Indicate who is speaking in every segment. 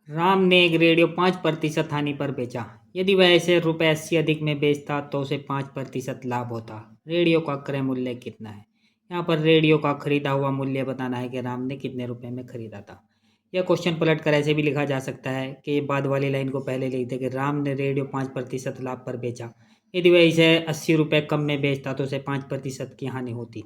Speaker 1: राम ने एक रेडियो 5% हानि पर बेचा। यदि वह इसे ₹80 अधिक में बेचता तो उसे 5% लाभ होता। रेडियो का क्रय मूल्य कितना है? यहाँ पर रेडियो का खरीदा हुआ मूल्य बताना है कि राम ने कितने रुपए में खरीदा था। यह क्वेश्चन पलट कर ऐसे भी लिखा जा सकता है कि बाद वाली लाइन को पहले लिख दे कि राम ने रेडियो 5% लाभ पर बेचा। यदि वह इसे 80 रुपये कम में बेचता तो उसे 5% की हानि होती।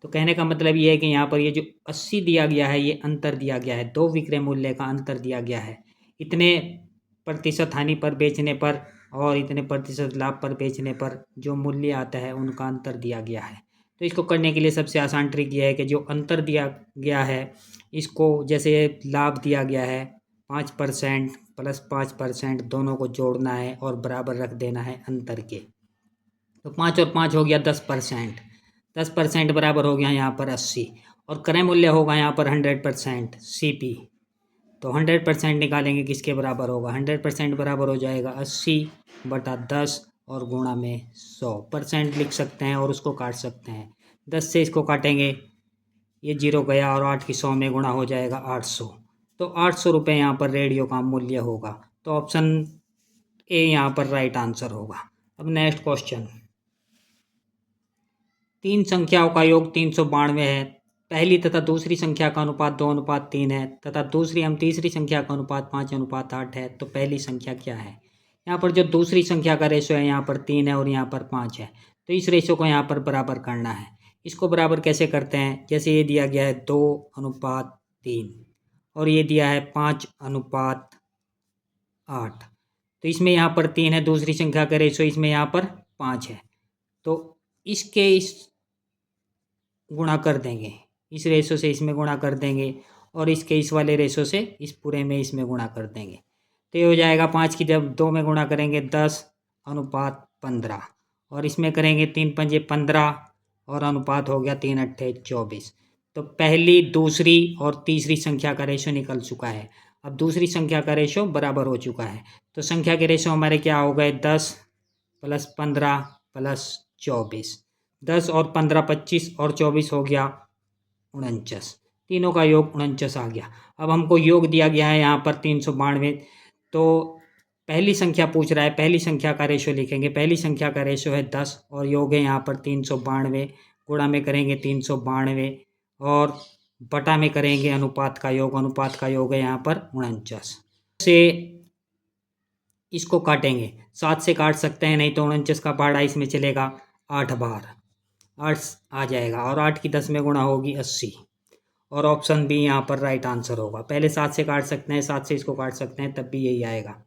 Speaker 1: तो कहने का मतलब ये है कि यहाँ पर ये जो 80 दिया गया है ये अंतर दिया गया है, दो विक्रय मूल्य का अंतर दिया गया है। इतने प्रतिशत हानि पर बेचने पर और इतने प्रतिशत लाभ पर बेचने पर जो मूल्य आता है उनका अंतर दिया गया है। तो इसको करने के लिए सबसे आसान ट्रिक ये है कि जो अंतर दिया गया है इसको, जैसे लाभ दिया गया है 5% प्लस 5%, दोनों को जोड़ना है और बराबर रख देना है अंतर के। तो 5 और 5 हो गया 10%। 10% बराबर हो गया यहाँ पर 80 और क्रय मूल्य होगा यहाँ पर 100% CP। तो 100% निकालेंगे किसके बराबर होगा? 100% बराबर हो जाएगा 80/10 और गुणा में 100%। लिख सकते हैं और उसको काट सकते हैं। 10 से इसको काटेंगे, ये 0 गया और 8 की 100 में गुणा हो जाएगा 800। तो 800 रुपये यहाँ पर रेडियो का मूल्य होगा। तो ऑप्शन ए यहाँ पर राइट आंसर होगा। अब नेक्स्ट क्वेश्चन, तीन संख्याओं का योग 392 है। पहली तथा दूसरी संख्या का अनुपात 2:3 है तथा दूसरी एवं तीसरी संख्या का अनुपात 5:8 है। तो पहली संख्या क्या है? यहाँ पर जो दूसरी संख्या का रेशो है यहाँ पर 3 है और यहाँ पर 5 है। तो इस रेशो को यहाँ पर बराबर करना है। इसको बराबर कैसे करते हैं? जैसे ये दिया गया है 2:3 और ये दिया है 5:8। तो इसमें यहाँ पर 3 है, दूसरी संख्या का रेशो इसमें यहाँ पर 5 है। तो इसके इस गुणा कर देंगे, इस रेशो से इसमें गुणा कर देंगे और इसके इस वाले रेशो से इस पूरे में इसमें गुणा कर देंगे। तो ये हो जाएगा 5 की जब 2 में गुणा करेंगे 10:15 और इसमें करेंगे 3 पंजे 15 और अनुपात हो गया 3 अट्ठे 24। तो पहली, दूसरी और तीसरी संख्या का रेशो निकल चुका है। अब दूसरी संख्या का रेशो बराबर हो चुका है। तो संख्या के रेशो हमारे क्या हो गए? 10 + 15 + 24। 10 और 15 25 और 24 हो गया 49। तीनों का योग 49 आ गया। अब हमको योग दिया गया है यहाँ पर 392। तो पहली संख्या पूछ रहा है, पहली संख्या का रेशो लिखेंगे। पहली संख्या का रेशो है 10 और योग है यहाँ पर 392। गुणा में करेंगे 392 और बटा में करेंगे अनुपात का योग। अनुपात का योग है यहाँ पर 49 से इसको काटेंगे। 7 से काट सकते हैं, नहीं तो 49 का पहाड़ा इसमें चलेगा 8 बार, 8 आ जाएगा और 8 की 10 में गुणा होगी 80 और ऑप्शन बी यहाँ पर राइट आंसर होगा। पहले 7 से काट सकते हैं, 7 से इसको काट सकते हैं, तब भी यही आएगा।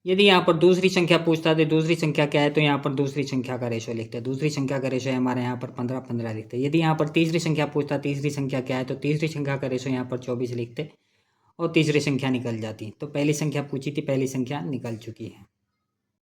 Speaker 1: यदि यहाँ पर दूसरी संख्या पूछता है तो दूसरी संख्या क्या है? तो यहाँ पर दूसरी संख्या का रेशो लिखते हैं। दूसरी संख्या का रेशो है हमारे यहाँ पर 15 लिखते हैं। यदि यहाँ पर तीसरी संख्या पूछता है तीसरी संख्या क्या है? तो तीसरी संख्या का रेशो यहाँ पर 24 लिखते और तीसरी संख्या निकल जाती। तो पहली संख्या पूछी थी, पहली संख्या निकल चुकी है।